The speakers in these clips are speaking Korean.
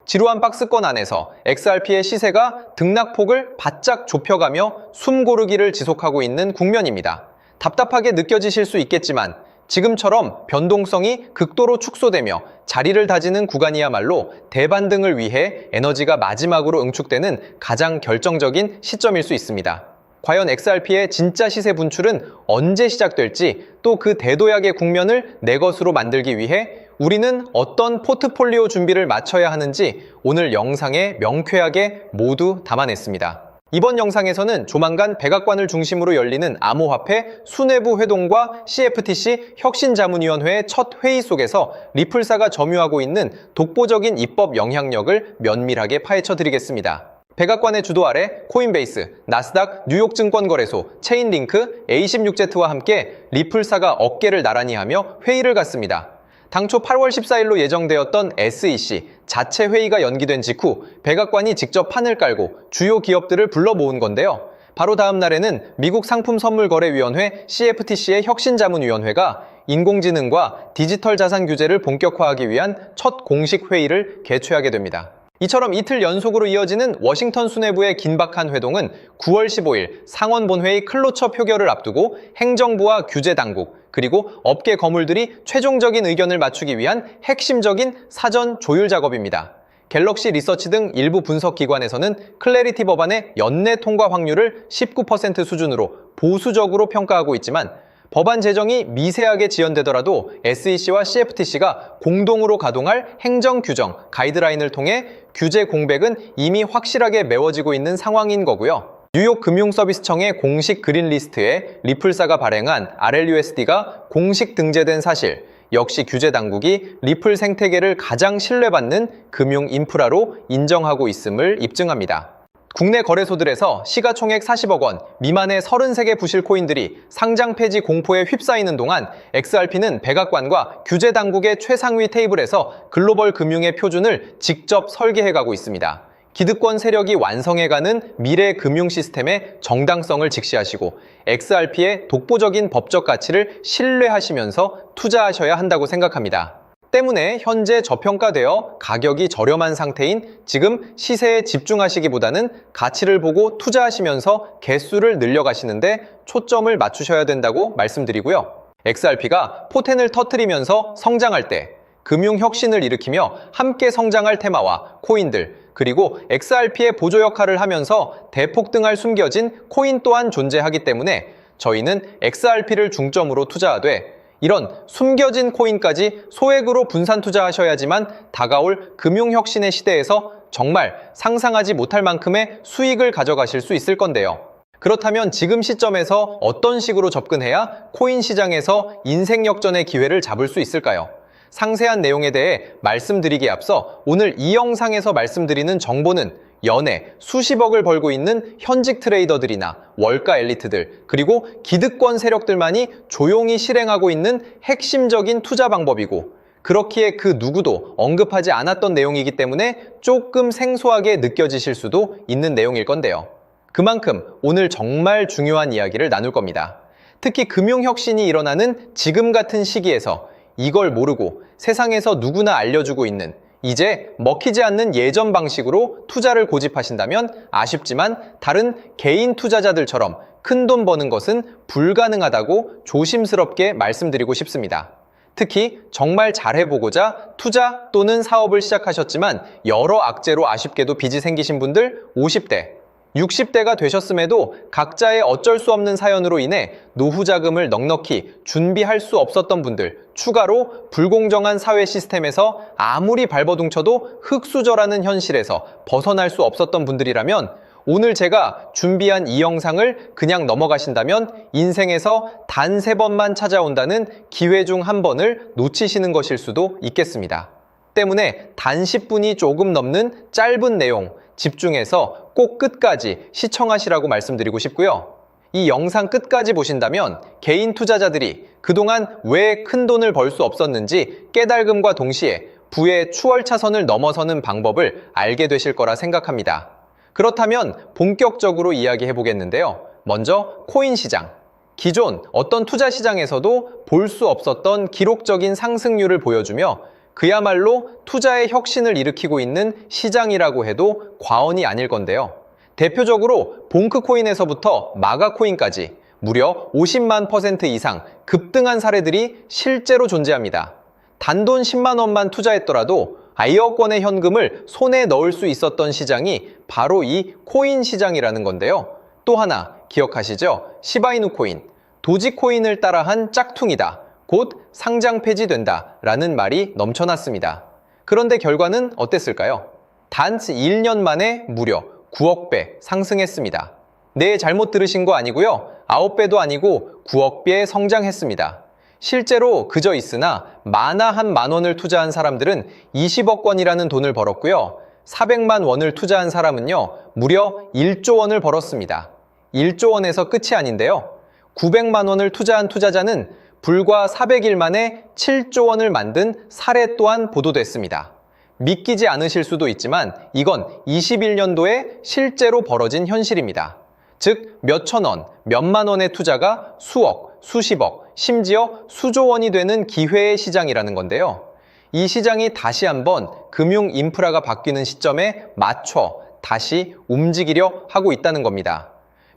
지루한 박스권 안에서 XRP의 시세가 등락폭을 바짝 좁혀가며 숨고르기를 지속하고 있는 국면입니다. 답답하게 느껴지실 수 있겠지만 지금처럼 변동성이 극도로 축소되며 자리를 다지는 구간이야말로 대반등을 위해 에너지가 마지막으로 응축되는 가장 결정적인 시점일 수 있습니다. 과연 XRP의 진짜 시세 분출은 언제 시작될지, 또 그 대도약의 국면을 내 것으로 만들기 위해 우리는 어떤 포트폴리오 준비를 마쳐야 하는지 오늘 영상에 명쾌하게 모두 담아냈습니다. 이번 영상에서는 조만간 백악관을 중심으로 열리는 암호화폐 수뇌부 회동과 CFTC 혁신자문위원회의 첫 회의 속에서 리플사가 점유하고 있는 독보적인 입법 영향력을 면밀하게 파헤쳐 드리겠습니다. 백악관의 주도 아래 코인베이스, 나스닥, 뉴욕증권거래소, 체인링크, A16Z와 함께 리플사가 어깨를 나란히 하며 회의를 갖습니다. 당초 8월 14일로 예정되었던 SEC 자체 회의가 연기된 직후 백악관이 직접 판을 깔고 주요 기업들을 불러 모은 건데요. 바로 다음 날에는 미국 상품선물거래위원회 CFTC의 혁신자문위원회가 인공지능과 디지털 자산 규제를 본격화하기 위한 첫 공식 회의를 개최하게 됩니다. 이처럼 이틀 연속으로 이어지는 워싱턴 수뇌부의 긴박한 회동은 9월 15일 상원본회의 클로처 표결을 앞두고 행정부와 규제당국, 그리고 업계 거물들이 최종적인 의견을 맞추기 위한 핵심적인 사전 조율 작업입니다. 갤럭시 리서치 등 일부 분석 기관에서는 클래리티 법안의 연내 통과 확률을 19% 수준으로 보수적으로 평가하고 있지만 법안 제정이 미세하게 지연되더라도 SEC와 CFTC가 공동으로 가동할 행정 규정, 가이드라인을 통해 규제 공백은 이미 확실하게 메워지고 있는 상황인 거고요. 뉴욕 금융서비스청의 공식 그린리스트에 리플사가 발행한 RLUSD가 공식 등재된 사실, 역시 규제 당국이 리플 생태계를 가장 신뢰받는 금융 인프라로 인정하고 있음을 입증합니다. 국내 거래소들에서 시가총액 40억 원 미만의 33개 부실 코인들이 상장 폐지 공포에 휩싸이는 동안 XRP는 백악관과 규제 당국의 최상위 테이블에서 글로벌 금융의 표준을 직접 설계해가고 있습니다. 기득권 세력이 완성해가는 미래 금융 시스템의 정당성을 직시하시고 XRP의 독보적인 법적 가치를 신뢰하시면서 투자하셔야 한다고 생각합니다. 때문에 현재 저평가되어 가격이 저렴한 상태인 지금 시세에 집중하시기보다는 가치를 보고 투자하시면서 개수를 늘려가시는데 초점을 맞추셔야 된다고 말씀드리고요. XRP가 포텐을 터뜨리면서 성장할 때 금융혁신을 일으키며 함께 성장할 테마와 코인들, 그리고 XRP의 보조 역할을 하면서 대폭등할 숨겨진 코인 또한 존재하기 때문에 저희는 XRP를 중점으로 투자하되 이런 숨겨진 코인까지 소액으로 분산 투자하셔야지만 다가올 금융혁신의 시대에서 정말 상상하지 못할 만큼의 수익을 가져가실 수 있을 건데요. 그렇다면 지금 시점에서 어떤 식으로 접근해야 코인 시장에서 인생 역전의 기회를 잡을 수 있을까요? 상세한 내용에 대해 말씀드리기에 앞서 오늘 이 영상에서 말씀드리는 정보는 연에 수십억을 벌고 있는 현직 트레이더들이나 월가 엘리트들, 그리고 기득권 세력들만이 조용히 실행하고 있는 핵심적인 투자 방법이고, 그렇기에 그 누구도 언급하지 않았던 내용이기 때문에 조금 생소하게 느껴지실 수도 있는 내용일 건데요. 그만큼 오늘 정말 중요한 이야기를 나눌 겁니다. 특히 금융혁신이 일어나는 지금 같은 시기에서 이걸 모르고 세상에서 누구나 알려주고 있는, 이제 먹히지 않는 예전 방식으로 투자를 고집하신다면 아쉽지만 다른 개인 투자자들처럼 큰돈 버는 것은 불가능하다고 조심스럽게 말씀드리고 싶습니다. 특히 정말 잘해보고자 투자 또는 사업을 시작하셨지만 여러 악재로 아쉽게도 빚이 생기신 분들 50대, 60대가 되셨음에도 각자의 어쩔 수 없는 사연으로 인해 노후 자금을 넉넉히 준비할 수 없었던 분들, 추가로 불공정한 사회 시스템에서 아무리 발버둥쳐도 흙수저라는 현실에서 벗어날 수 없었던 분들이라면 오늘 제가 준비한 이 영상을 그냥 넘어가신다면 인생에서 단 3번만 찾아온다는 기회 중 한 번을 놓치시는 것일 수도 있겠습니다. 때문에 단 10분이 조금 넘는 짧은 내용 집중해서 꼭 끝까지 시청하시라고 말씀드리고 싶고요. 이 영상 끝까지 보신다면 개인 투자자들이 그동안 왜 큰 돈을 벌 수 없었는지 깨달음과 동시에 부의 추월차선을 넘어서는 방법을 알게 되실 거라 생각합니다. 그렇다면 본격적으로 이야기해 보겠는데요. 먼저 코인 시장. 기존 어떤 투자 시장에서도 볼 수 없었던 기록적인 상승률을 보여주며 그야말로 투자의 혁신을 일으키고 있는 시장이라고 해도 과언이 아닐 건데요. 대표적으로 봉크코인에서부터 마가코인까지 무려 50만 % 이상 급등한 사례들이 실제로 존재합니다. 단돈 10만 원만 투자했더라도 1억 원의 현금을 손에 넣을 수 있었던 시장이 바로 이 코인 시장이라는 건데요. 또 하나 기억하시죠? 시바이누 코인, 도지코인을 따라한 짝퉁이다. 곧 상장 폐지된다. 라는 말이 넘쳐났습니다. 그런데 결과는 어땠을까요? 단 1년 만에 무려 9억 배 상승했습니다. 네, 잘못 들으신 거 아니고요. 9배도 아니고 9억 배 성장했습니다. 실제로 그저 있으나 만화 한 만 원을 투자한 사람들은 20억 원이라는 돈을 벌었고요. 400만 원을 투자한 사람은요, 무려 1조 원을 벌었습니다. 1조 원에서 끝이 아닌데요. 900만 원을 투자한 투자자는 불과 400일 만에 7조 원을 만든 사례 또한 보도됐습니다. 믿기지 않으실 수도 있지만 이건 21년도에 실제로 벌어진 현실입니다. 즉, 몇천 원, 몇만 원의 투자가 수억, 수십억, 심지어 수조 원이 되는 기회의 시장이라는 건데요. 이 시장이 다시 한번 금융 인프라가 바뀌는 시점에 맞춰 다시 움직이려 하고 있다는 겁니다.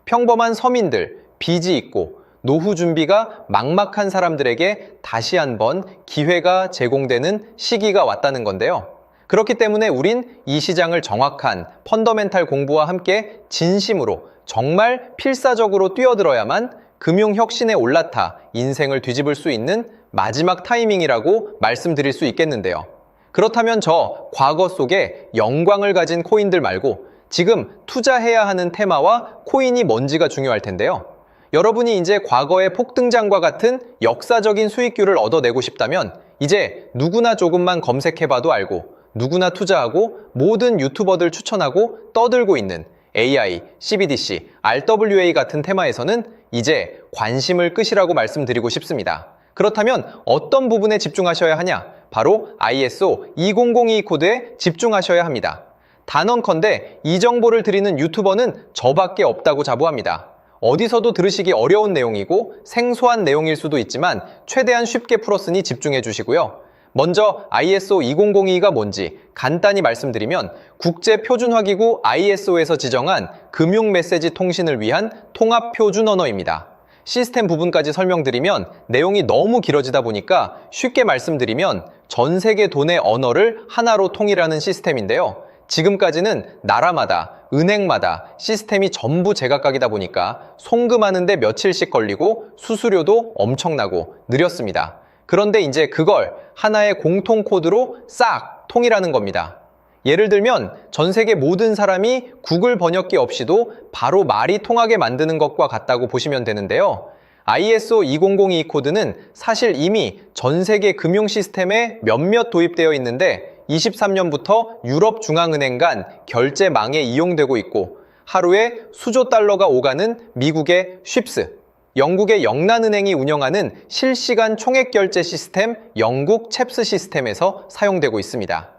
평범한 서민들, 빚이 있고 노후 준비가 막막한 사람들에게 다시 한번 기회가 제공되는 시기가 왔다는 건데요. 그렇기 때문에 우린 이 시장을 정확한 펀더멘탈 공부와 함께 진심으로 정말 필사적으로 뛰어들어야만 금융혁신에 올라타 인생을 뒤집을 수 있는 마지막 타이밍이라고 말씀드릴 수 있겠는데요. 그렇다면 저 과거 속에 영광을 가진 코인들 말고 지금 투자해야 하는 테마와 코인이 뭔지가 중요할 텐데요. 여러분이 이제 과거의 폭등장과 같은 역사적인 수익률을 얻어내고 싶다면 이제 누구나 조금만 검색해봐도 알고 누구나 투자하고 모든 유튜버들 추천하고 떠들고 있는 AI, CBDC, RWA 같은 테마에서는 이제 관심을 끄시라고 말씀드리고 싶습니다. 그렇다면 어떤 부분에 집중하셔야 하냐? 바로 ISO 2002 코드에 집중하셔야 합니다. 단언컨대 이 정보를 드리는 유튜버는 저밖에 없다고 자부합니다. 어디서도 들으시기 어려운 내용이고 생소한 내용일 수도 있지만 최대한 쉽게 풀었으니 집중해 주시고요. 먼저 ISO 2002가 뭔지 간단히 말씀드리면 국제표준화기구 ISO에서 지정한 금융메시지 통신을 위한 통합표준 언어입니다. 시스템 부분까지 설명드리면 내용이 너무 길어지다 보니까 쉽게 말씀드리면 전 세계 돈의 언어를 하나로 통일하는 시스템인데요. 지금까지는 나라마다, 은행마다 시스템이 전부 제각각이다 보니까 송금하는데 며칠씩 걸리고 수수료도 엄청나고 느렸습니다. 그런데 이제 그걸 하나의 공통 코드로 싹 통일하는 겁니다. 예를 들면 전 세계 모든 사람이 구글 번역기 없이도 바로 말이 통하게 만드는 것과 같다고 보시면 되는데요. ISO 2002 코드는 사실 이미 전 세계 금융 시스템에 몇몇 도입되어 있는데 23년부터 유럽중앙은행 간 결제망에 이용되고 있고 하루에 수조 달러가 오가는 미국의 쉽스, 영국의 영란은행이 운영하는 실시간 총액결제 시스템 영국 챕스 시스템에서 사용되고 있습니다.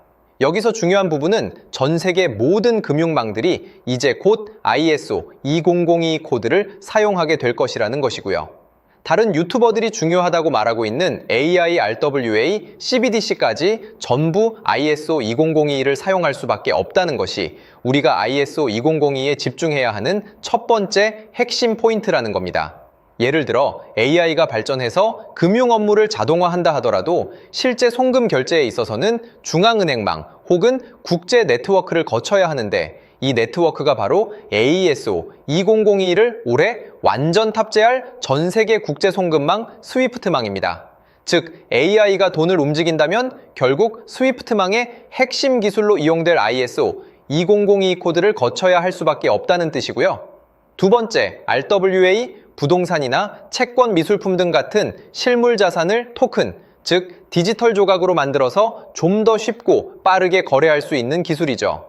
여기서 중요한 부분은 전 세계 모든 금융망들이 이제 곧 ISO 2002 코드를 사용하게 될 것이라는 것이고요. 다른 유튜버들이 중요하다고 말하고 있는 AI, RWA, CBDC까지 전부 ISO 2002를 사용할 수밖에 없다는 것이 우리가 ISO 2002에 집중해야 하는 첫 번째 핵심 포인트라는 겁니다. 예를 들어 AI가 발전해서 금융 업무를 자동화한다 하더라도 실제 송금 결제에 있어서는 중앙은행망 혹은 국제 네트워크를 거쳐야 하는데 이 네트워크가 바로 AESO 2002를 올해 완전 탑재할 전 세계 국제 송금망 스위프트망입니다. 즉 AI가 돈을 움직인다면 결국 스위프트망의 핵심 기술로 이용될 ISO 2002 코드를 거쳐야 할 수밖에 없다는 뜻이고요. 두 번째, RWA, 부동산이나 채권 미술품 등 같은 실물 자산을 토큰, 즉 디지털 조각으로 만들어서 좀 더 쉽고 빠르게 거래할 수 있는 기술이죠.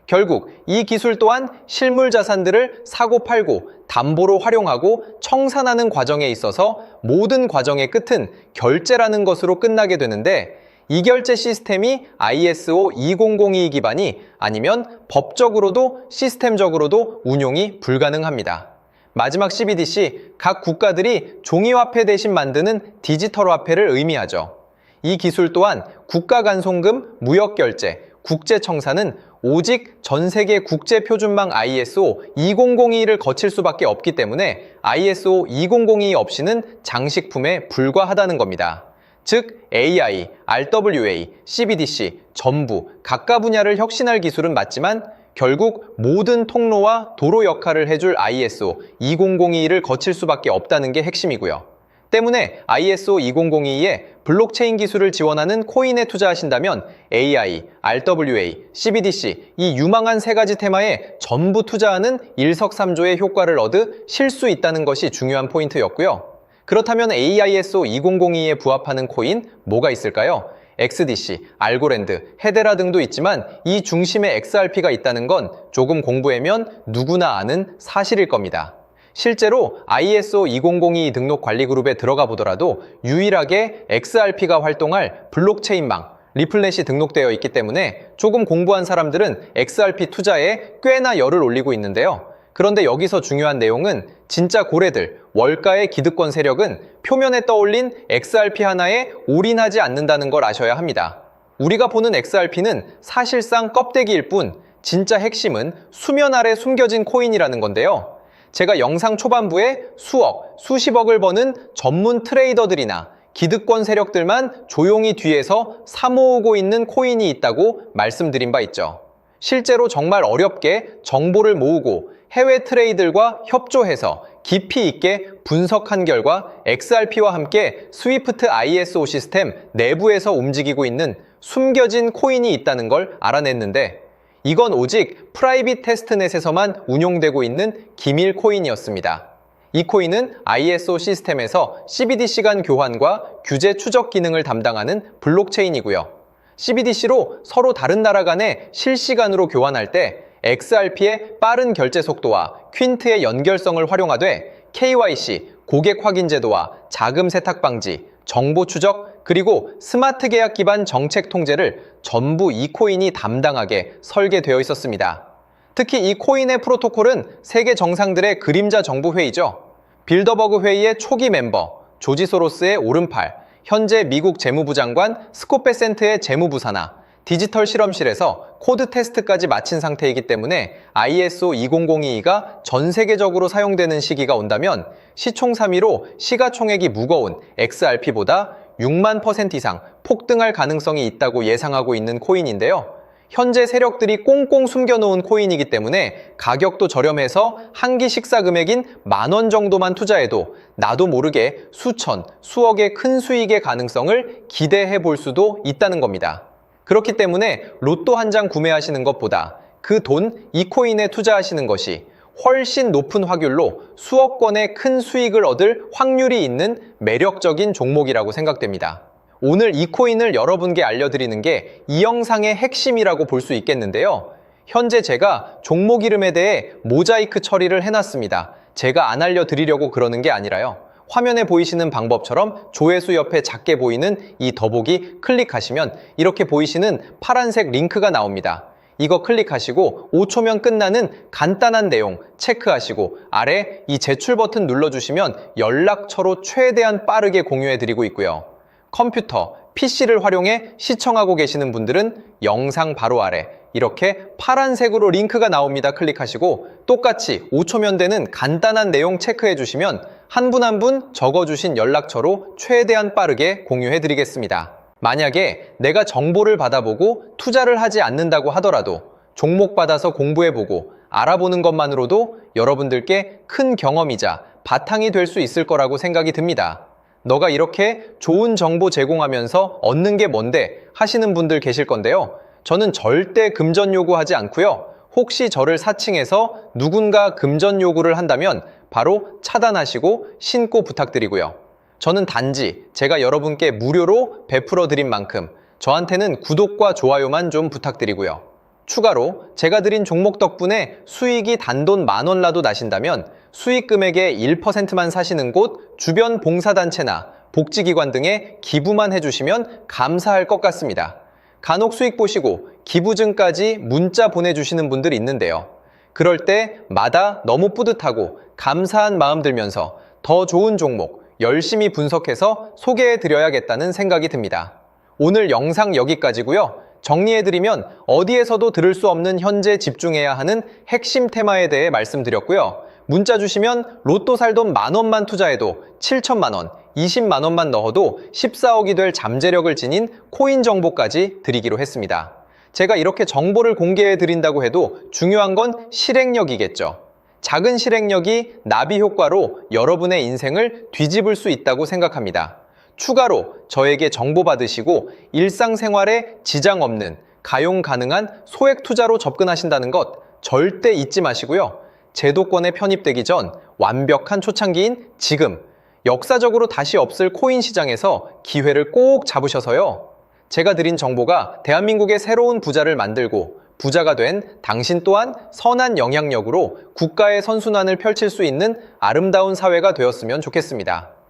결국 이 기술 또한 실물 자산들을 사고 팔고 담보로 활용하고 청산하는 과정에 있어서 모든 과정의 끝은 결제라는 것으로 끝나게 되는데 이 결제 시스템이 ISO 2002 기반이 아니면 법적으로도 시스템적으로도 운용이 불가능합니다. 마지막 CBDC, 각 국가들이 종이화폐 대신 만드는 디지털 화폐를 의미하죠. 이 기술 또한 국가간송금, 무역결제, 국제청사는 오직 전 세계 국제표준망 ISO 2002를 거칠 수밖에 없기 때문에 ISO 2002 없이는 장식품에 불과하다는 겁니다. 즉 AI, RWA, CBDC 전부 각각 분야를 혁신할 기술은 맞지만 결국 모든 통로와 도로 역할을 해줄 ISO 2002를 거칠 수밖에 없다는 게 핵심이고요. 때문에 ISO 2002에 블록체인 기술을 지원하는 코인에 투자하신다면 AI, RWA, CBDC 이 유망한 세 가지 테마에 전부 투자하는 일석삼조의 효과를 얻으실 수 있다는 것이 중요한 포인트였고요. 그렇다면 AISO 2002에 부합하는 코인 뭐가 있을까요? XDC, 알고랜드, 헤데라 등도 있지만 이 중심에 XRP가 있다는 건 조금 공부하면 누구나 아는 사실일 겁니다. 실제로 ISO 2002 등록 관리 그룹에 들어가 보더라도 유일하게 XRP가 활동할 블록체인망, 리플렛이 등록되어 있기 때문에 조금 공부한 사람들은 XRP 투자에 꽤나 열을 올리고 있는데요. 그런데 여기서 중요한 내용은 진짜 고래들, 월가의 기득권 세력은 표면에 떠올린 XRP 하나에 올인하지 않는다는 걸 아셔야 합니다. 우리가 보는 XRP는 사실상 껍데기일 뿐 진짜 핵심은 수면 아래 숨겨진 코인이라는 건데요. 제가 영상 초반부에 수억, 수십억을 버는 전문 트레이더들이나 기득권 세력들만 조용히 뒤에서 사모으고 있는 코인이 있다고 말씀드린 바 있죠. 실제로 정말 어렵게 정보를 모으고 해외 트레이들과 협조해서 깊이 있게 분석한 결과 XRP와 함께 스위프트 ISO 시스템 내부에서 움직이고 있는 숨겨진 코인이 있다는 걸 알아냈는데 이건 오직 프라이빗 테스트넷에서만 운용되고 있는 기밀 코인이었습니다. 이 코인은 ISO 시스템에서 CBDC 간 교환과 규제 추적 기능을 담당하는 블록체인이고요. CBDC로 서로 다른 나라 간에 실시간으로 교환할 때 XRP의 빠른 결제 속도와 퀸트의 연결성을 활용하되 KYC, 고객 확인 제도와 자금 세탁 방지, 정보 추적, 그리고 스마트 계약 기반 정책 통제를 전부 이 코인이 담당하게 설계되어 있었습니다. 특히 이 코인의 프로토콜은 세계 정상들의 그림자 정부 회의죠. 빌더버그 회의의 초기 멤버, 조지 소로스의 오른팔, 현재 미국 재무부 장관 스콧 베센트의 재무부 산하, 디지털 실험실에서 코드 테스트까지 마친 상태이기 때문에 ISO 2002가 전 세계적으로 사용되는 시기가 온다면 시총삼위로 시가총액이 무거운 XRP보다 6만 % 이상 폭등할 가능성이 있다고 예상하고 있는 코인인데요. 현재 세력들이 꽁꽁 숨겨놓은 코인이기 때문에 가격도 저렴해서 한 끼 식사 금액인 10,000원 정도만 투자해도 나도 모르게 수천, 수억의 큰 수익의 가능성을 기대해 볼 수도 있다는 겁니다. 그렇기 때문에 로또 한 장 구매하시는 것보다 그 돈, 이 코인에 투자하시는 것이 훨씬 높은 확률로 수억 건의 큰 수익을 얻을 확률이 있는 매력적인 종목이라고 생각됩니다. 오늘 이 코인을 여러분께 알려드리는 게 이 영상의 핵심이라고 볼 수 있겠는데요. 현재 제가 종목 이름에 대해 모자이크 처리를 해놨습니다. 제가 안 알려드리려고 그러는 게 아니라요. 화면에 보이시는 방법처럼 조회수 옆에 작게 보이는 이 더보기 클릭하시면 이렇게 보이시는 파란색 링크가 나옵니다. 이거 클릭하시고 5초면 끝나는 간단한 내용 체크하시고 아래 이 제출 버튼 눌러주시면 연락처로 최대한 빠르게 공유해드리고 있고요. 컴퓨터, PC를 활용해 시청하고 계시는 분들은 영상 바로 아래 이렇게 파란색으로 링크가 나옵니다. 클릭하시고 똑같이 5초면 되는 간단한 내용 체크해 주시면 한 분 한 분 적어주신 연락처로 최대한 빠르게 공유해 드리겠습니다. 만약에 내가 정보를 받아보고 투자를 하지 않는다고 하더라도 종목 받아서 공부해보고 알아보는 것만으로도 여러분들께 큰 경험이자 바탕이 될 수 있을 거라고 생각이 듭니다. 너가 이렇게 좋은 정보 제공하면서 얻는 게 뭔데 하시는 분들 계실 건데요. 저는 절대 금전 요구하지 않고요. 혹시 저를 사칭해서 누군가 금전 요구를 한다면 바로 차단하시고 신고 부탁드리고요. 저는 단지 제가 여러분께 무료로 베풀어 드린 만큼 저한테는 구독과 좋아요만 좀 부탁드리고요. 추가로 제가 드린 종목 덕분에 수익이 단돈 10,000원라도 나신다면 수익 금액의 1%만 사시는 곳 주변 봉사단체나 복지기관 등에 기부만 해주시면 감사할 것 같습니다. 간혹 수익 보시고 기부증까지 문자 보내주시는 분들 있는데요. 그럴 때마다 너무 뿌듯하고 감사한 마음 들면서 더 좋은 종목 열심히 분석해서 소개해드려야겠다는 생각이 듭니다. 오늘 영상 여기까지고요. 정리해드리면 어디에서도 들을 수 없는 현재 집중해야 하는 핵심 테마에 대해 말씀드렸고요. 문자 주시면 로또 살 돈 10,000원만 투자해도 7천만 원, 20만 원만 넣어도 14억이 될 잠재력을 지닌 코인 정보까지 드리기로 했습니다. 제가 이렇게 정보를 공개해 드린다고 해도 중요한 건 실행력이겠죠. 작은 실행력이 나비 효과로 여러분의 인생을 뒤집을 수 있다고 생각합니다. 추가로 저에게 정보 받으시고 일상생활에 지장 없는 가용 가능한 소액 투자로 접근하신다는 것 절대 잊지 마시고요. 제도권에 편입되기 전 완벽한 초창기인 지금 역사적으로 다시 없을 코인 시장에서 기회를 꼭 잡으셔서요. 제가 드린 정보가 대한민국의 새로운 부자를 만들고 부자가 된 당신 또한 선한 영향력으로 국가의 선순환을 펼칠 수 있는 아름다운 사회가 되었으면 좋겠습니다.